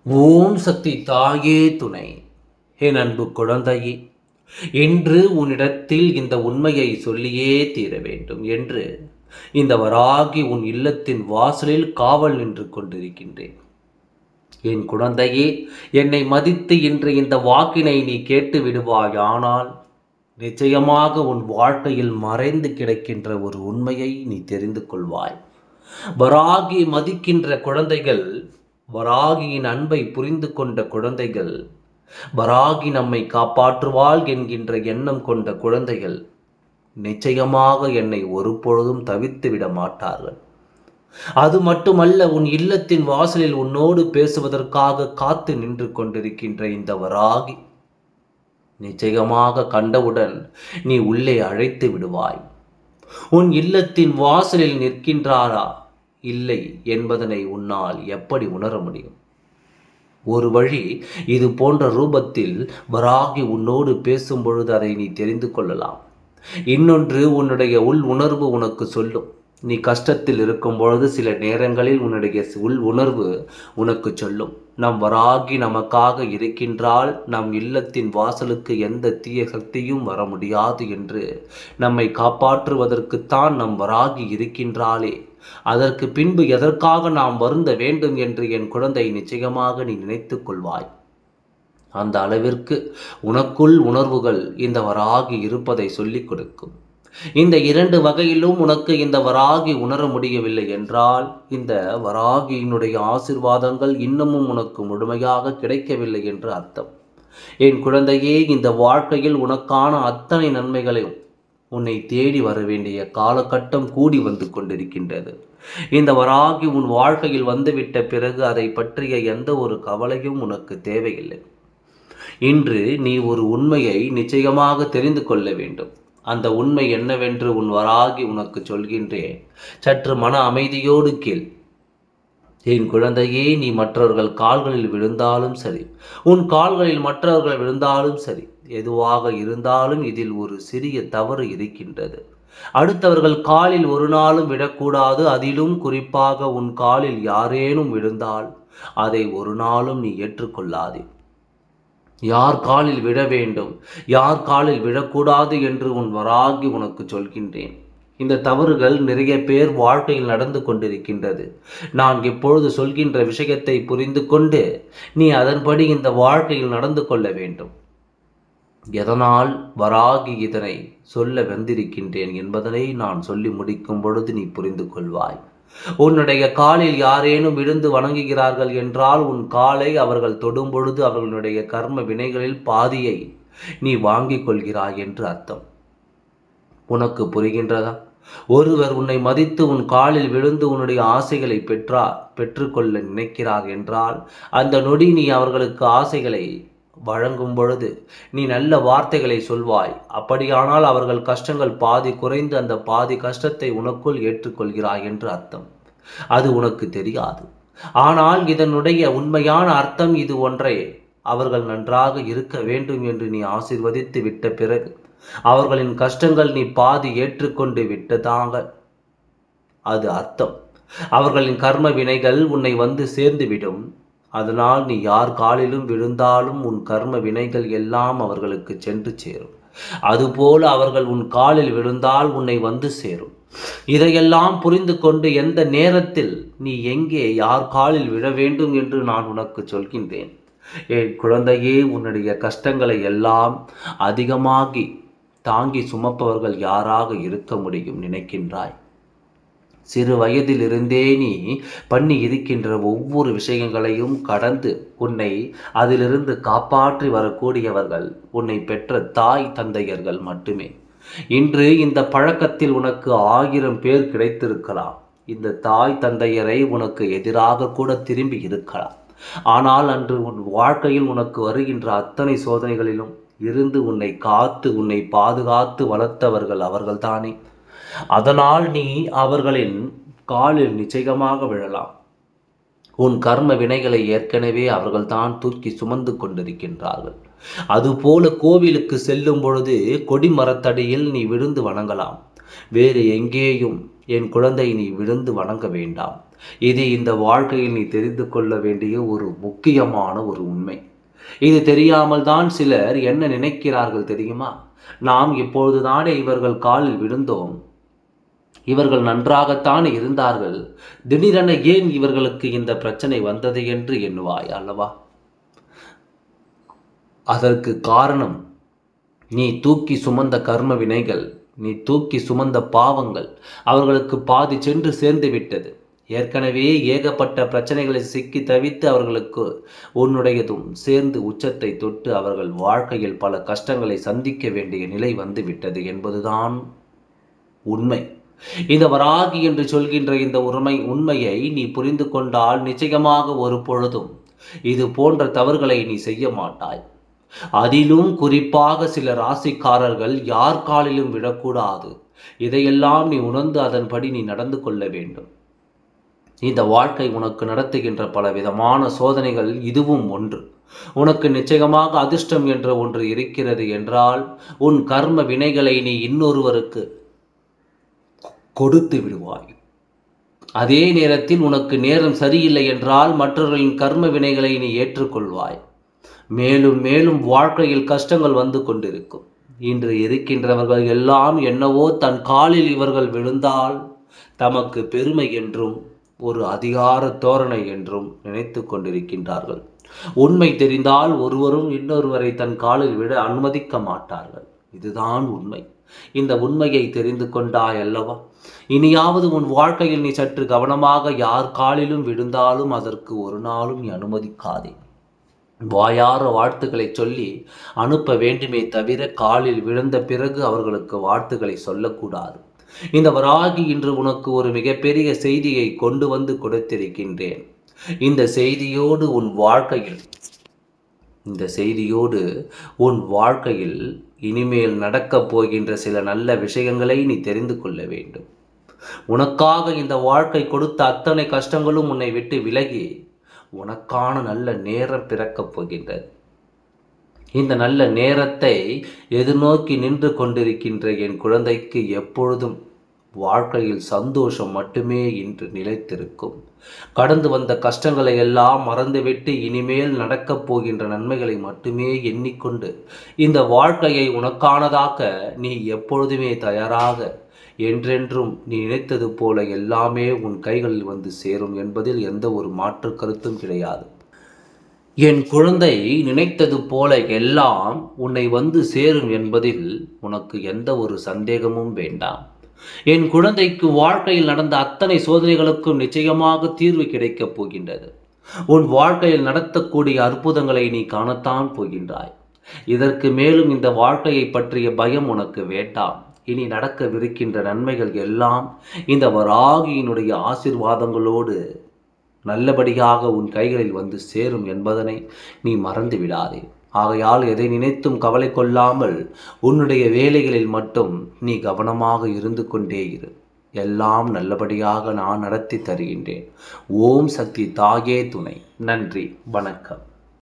ஓம் சக்தி தாயே துணை. என் அன்பு குழந்தையே, இன்று உன்னிடத்தில் இந்த உண்மையை சொல்லியே தீர வேண்டும் என்று இந்த வராகி உன் இல்லத்தின் வாசலில் காவல் நின்று கொண்டிருக்கின்றேன். என் குழந்தையே, என்னை மதித்து இன்று இந்த வாக்கினை நீ கேட்டு விடுவாயானால் நிச்சயமாக உன் வாழ்க்கையில் மறைந்து கிடக்கின்ற ஒரு உண்மையை நீ தெரிந்து கொள்வாய். வராகி மதிக்கின்ற குழந்தைகள், வராகியின் அன்பை புரிந்து கொண்ட குழந்தைகள், வராகி நம்மை காப்பாற்றுவாள் என்கின்ற எண்ணம் கொண்ட குழந்தைகள் நிச்சயமாக என்னை ஒருபொழுதும் தவிர்த்து விட மாட்டார்கள். அது மட்டுமல்ல, உன் இல்லத்தின் வாசலில் உன்னோடு பேசுவதற்காக காத்து நின்று கொண்டிருக்கின்ற இந்த வராகி நிச்சயமாக கண்டவுடன் நீ உள்ளே அழைத்து விடுவாய். உன் இல்லத்தின் வாசலில் நிற்கின்றாரா இல்லை என்பதனை உன்னால் எப்படி உணர முடியும்? ஒரு வழி, இது போன்ற ரூபத்தில் வராகி உன்னோடு பேசும் பொழுது அதை நீ தெரிந்து கொள்ளலாம். இன்னொன்று, உன்னுடைய உள் உணர்வு உனக்கு சொல்லும். நீ கஷ்டத்தில் இருக்கும் பொழுது சில நேரங்களில் உன்னுடைய உள் உணர்வு உனக்கு சொல்லும், நம் வராகி நமக்காக இருக்கின்றால், நம் இல்லத்தின் வாசலுக்கு எந்த தீய சக்தியும் வர முடியாது என்று, நம்மை காப்பாற்றுவதற்குத்தான் நம் வராகி இருக்கின்றாளே, அதற்கு பின்பு எதற்காக நாம் வருந்த வேண்டும் என்று என் குழந்தை நிச்சயமாக நீ நினைத்து கொள்வாய். அந்த அளவிற்கு உனக்குள் உணர்வுகள் இந்த வராகி இருப்பதை சொல்லிக் கொடுக்கும். இந்த இரண்டு வகையிலும் உனக்கு இந்த வராகி உணர முடியவில்லை என்றால், இந்த வராகியினுடைய ஆசிர்வாதங்கள் இன்னமும் உனக்கு முழுமையாக கிடைக்கவில்லை என்று அர்த்தம். என் குழந்தையே, இந்த வாழ்க்கையில் உனக்கான அத்தனை நன்மைகளையும் உன்னை தேடி வர வேண்டிய காலகட்டம் கூடி வந்து கொண்டிருக்கின்றது. இந்த வராகி உன் வாழ்க்கையில் வந்துவிட்ட பிறகு அதை பற்றிய எந்த ஒரு கவலையும் உனக்கு தேவையில்லை. இன்று நீ ஒரு உண்மையை நிச்சயமாக தெரிந்து கொள்ள வேண்டும். அந்த உண்மை என்னவென்று உன் வராகி உனக்கு சொல்கின்றேன். சற்று மன அமைதியோடு கேள். என் குழந்தையே, நீ மற்றவர்கள் கால்களில் விழுந்தாலும் சரி, உன் கால்களில் மற்றவர்கள் விழுந்தாலும் சரி, எதுவாக இருந்தாலும் இதில் ஒரு சிறிய தவறு இருக்கின்றது. அடுத்தவர்கள் காலில் ஒரு நாளும் விடக்கூடாது. அதிலும் குறிப்பாக உன் காலில் யாரேனும் விழுந்தால் அதை ஒரு நாளும் நீ ஏற்றுக்கொள்ளாதே. யார் காலில் விழ வேண்டும், யார் காலில் விழக்கூடாது என்று உன் வராகி உனக்கு சொல்கின்றேன். இந்த தவறுகள் நிறைய பேர் வாழ்க்கையில் நடந்து கொண்டிருக்கின்றது. நான் இப்பொழுது சொல்கின்ற விஷயத்தை புரிந்து கொண்டு நீ அதன்படி இந்த வாழ்க்கையில் நடந்து கொள்ள வேண்டும். எதனால் வராகி இதனை சொல்ல வந்திருக்கின்றேன் என்பதனை நான் சொல்லி முடிக்கும் பொழுது நீ புரிந்து கொள்வாய். உன்னுடைய காலில் யாரேனும் விழுந்து வணங்குகிறார்கள் என்றால், உன் காலை அவர்கள் தொடும் பொழுது அவர்களுடைய கர்ம வினைகளில் பாதியை நீ வாங்கிக் கொள்கிறாய் என்று அர்த்தம். உனக்கு புரிகின்றதா? ஒருவர் உன்னை மதித்து உன் காலில் விழுந்து உன்னுடைய ஆசைகளை பெற்றுக்கொள்ள நினைக்கிறார் என்றால், அந்த நொடி நீ அவர்களுக்கு ஆசைகளை வழங்கும் பொழுது நீ நல்ல வார்த்தைகளை சொல்வாய். அப்படியானால் அவர்கள் கஷ்டங்கள் பாதி குறைந்து அந்த பாதி கஷ்டத்தை உனக்குள் ஏற்றுக்கொள்கிறாய் என்று அர்த்தம். அது உனக்கு தெரியாது. ஆனால் இதனுடைய உண்மையான அர்த்தம் இது ஒன்றே. அவர்கள் நன்றாக இருக்க வேண்டும் என்று நீ ஆசீர்வதித்து விட்ட பிறகு அவர்களின் கஷ்டங்கள் நீ பாதி ஏற்றுக்கொண்டு விட்டதாக அது அர்த்தம். அவர்களின் கர்ம வினைகள் உன்னை வந்து சேர்ந்துவிடும். அதனால் நீ யார் காலிலும் விழுந்தாலும் உன் கர்ம வினைகள் எல்லாம் அவர்களுக்கு சென்று சேரும். அதுபோல அவர்கள் உன் காலில் விழுந்தால் உன்னை வந்து சேரும். இதையெல்லாம் புரிந்து கொண்டு எந்த நேரத்தில் நீ எங்கே யார் காலில் விழ வேண்டும் என்று நான் உனக்கு சொல்கின்றேன். என் குழந்தையே, உன்னுடைய கஷ்டங்களை எல்லாம் அதிகமாகி தாங்கி சுமப்பவர்கள் யாராக இருக்க முடியும் நினைக்கின்றாய்? சிறு வயதிலிருந்தே நீ பண்ணி இருக்கின்ற ஒவ்வொரு விஷயங்களையும் கடந்து உன்னை அதிலிருந்து காப்பாற்றி வரக்கூடியவர்கள் உன்னை பெற்ற தாய் தந்தையர்கள் மட்டுமே. இன்று இந்த பழக்கத்தில் உனக்கு 1000 பேர் கிடைத்திருக்கலாம். இந்த தாய் தந்தையரை உனக்கு எதிராக கூட திரும்பி இருக்கலாம். ஆனால் அன்று உன் வாழ்க்கையில் உனக்கு வருகின்ற அத்தனை சோதனைகளிலும் இருந்து உன்னை காத்து உன்னை பாதுகாத்து வளர்த்தவர்கள் அவர்கள்தானே. அதனால் நீ அவர்களின் காலில் நிச்சயமாக விழலாம். உன் கர்ம வினைகளை ஏற்கனவே அவர்கள்தான் தூக்கி சுமந்து கொண்டிருக்கின்றார்கள். அதுபோல கோவிலுக்கு செல்லும் பொழுது கொடிமரத்தடியில் நீ விழுந்து வணங்கலாம். வேறு எங்கேயும் என் குழந்தை நீ விழுந்து வணங்க வேண்டாம். இது இந்த வாழ்க்கையில் நீ தெரிந்து கொள்ள வேண்டிய ஒரு முக்கியமான ஒரு உண்மை. இது தெரியாமல் தான் சிலர் என்ன நினைக்கிறார்கள் தெரியுமா? நாம் இப்பொழுதுதானே இவர்கள் காலில் விழுந்தோம், இவர்கள் நன்றாகத்தான் இருந்தார்கள், திடீரென ஏன் இவர்களுக்கு இந்த பிரச்சனை வந்தது என்று எண்ணுவாய் அல்லவா? அதற்கு காரணம் நீ தூக்கி சுமந்த கர்ம வினைகள், நீ தூக்கி சுமந்த பாவங்கள் அவர்களுக்கு பாதி சென்று சேர்ந்து விட்டது. ஏற்கனவே ஏகப்பட்ட பிரச்சனைகளை சிக்கி தவித்து அவர்களுக்கு உன்னுடையதும் சேர்ந்து உச்சத்தை தொட்டு அவர்கள் வாழ்க்கையில் பல கஷ்டங்களை சந்திக்க வேண்டிய நிலை வந்துவிட்டது என்பதுதான் உண்மை. இந்த வராகி என்று சொல்கின்ற இந்த உண்மையை நீ புரிந்து கொண்டால் நிச்சயமாக ஒரு பொழுதும் இது போன்ற தவறுகளை நீ செய்ய மாட்டாய். அதிலும் குறிப்பாக சில ராசிக்காரர்கள் யார் காலிலும் விடக்கூடாது. இதையெல்லாம் நீ உணர்ந்து அதன்படி நீ நடந்து கொள்ள வேண்டும். இந்த வாழ்க்கை உனக்கு நடத்துகின்ற பல விதமான சோதனைகள் இதுவும் ஒன்று. உனக்கு நிச்சயமாக அதிர்ஷ்டம் என்ற ஒன்று இருக்கிறது என்றால் உன் கர்ம வினைகளை நீ இன்னொருவருக்கு கொடுத்து விடுவாய். அதே நேரத்தில் உனக்கு நேரம் சரியில்லை என்றால் மற்றவர்களின் கர்ம வினைகளை நீ ஏற்றுக்கொள்வாய். மேலும் மேலும் வாழ்க்கையில் கஷ்டங்கள் வந்து கொண்டிருக்கும். இன்று இருக்கின்றவர்கள் எல்லாம் என்னவோ தன் காலில் இவர்கள் விழுந்தால் தமக்கு பெருமை என்றும் ஒரு அதிகார தோரணை என்றும் நினைத்து கொண்டிருக்கின்றார்கள். உண்மை தெரிந்தால் ஒருவரும் இன்னொருவரை தன் காலில் விட அனுமதிக்க மாட்டார்கள். இதுதான் உண்மை. இந்த உண்மையை தெரிந்து கொண்டாய் அல்லவா? இனியாவது உன் வாழ்க்கையில் நீ சற்று கவனமாக யார் காலிலும் விழுந்தாலும் அதற்கு ஒரு நாளும் நீ அனுமதிக்காதே. வாயார வாழ்த்துக்களை சொல்லி அனுப்ப வேண்டுமே தவிர காலில் விழுந்த பிறகு அவர்களுக்கு வாழ்த்துக்களை சொல்லக்கூடாது. இந்த வராகி இன்று உனக்கு ஒரு மிகப்பெரிய செய்தியை கொண்டு வந்து கொடுத்திருக்கின்றேன். இந்த செய்தியோடு உன் வாழ்க்கையில் இனிமேல் நடக்கப் போகின்ற சில நல்ல விஷயங்களை நீ தெரிந்து கொள்ள வேண்டும். உனக்காக இந்த வாழ்க்கை கொடுத்த அத்தனை கஷ்டங்களும் உன்னை விட்டு விலகி உனக்கான நல்ல நேரம் பிறக்கப் போகின்றது. இந்த நல்ல நேரத்தை எதிர்நோக்கி நின்று கொண்டிருக்கின்ற என் குழந்தைக்கு எப்பொழுதும் வாழ்க்கையில் சந்தோஷம் மட்டுமே இன்று நிலைத்திருக்கும். கடந்து வந்த கஷ்டங்களை எல்லாம் மறந்துவிட்டு இனிமேல் நடக்கப் போகின்ற நன்மைகளை மட்டுமே எண்ணிக்கொண்டு இந்த வாழ்க்கையை உனக்கானதாக்க நீ எப்பொழுதுமே தயாராக என்றென்றும் நீ நினைத்தது போல எல்லாமே உன் கைகளில் வந்து சேரும் என்பதில் எந்த ஒரு மாற்று கருத்தும் கிடையாது. என் குழந்தை, நினைத்தது போல எல்லாம் உன்னை வந்து சேரும் என்பதில் உனக்கு எந்த ஒரு சந்தேகமும் வேண்டாம். என் குழந்தைக்கு வாழ்க்கையில் நடந்த அத்தனை சோதனைகளுக்கும் நிச்சயமாக தீர்வு கிடைக்கப் போகின்றது. உன் வாழ்க்கையில் நடத்தக்கூடிய அற்புதங்களை நீ காணத்தான் போகின்றாய். இதற்கு மேலும் இந்த வாழ்க்கையை பற்றிய பயம் உனக்கு வேண்டாம். இனி நடக்கவிருக்கின்ற நன்மைகள் எல்லாம் இந்த வராகியினுடைய ஆசீர்வாதங்களோடு நல்லபடியாக உன் கைகளில் வந்து சேரும் என்பதனை நீ மறந்து விடாதே. ஆகையால் எதை நினைத்தும் கவலை கொள்ளாமல் உன்னுடைய வேலைகளில் மட்டும் நீ கவனமாக இருந்து கொண்டே இரு. எல்லாம் நல்லபடியாக நான் நடத்தி தருகின்றேன். ஓம் சக்தி தாயே துணை. நன்றி, வணக்கம்.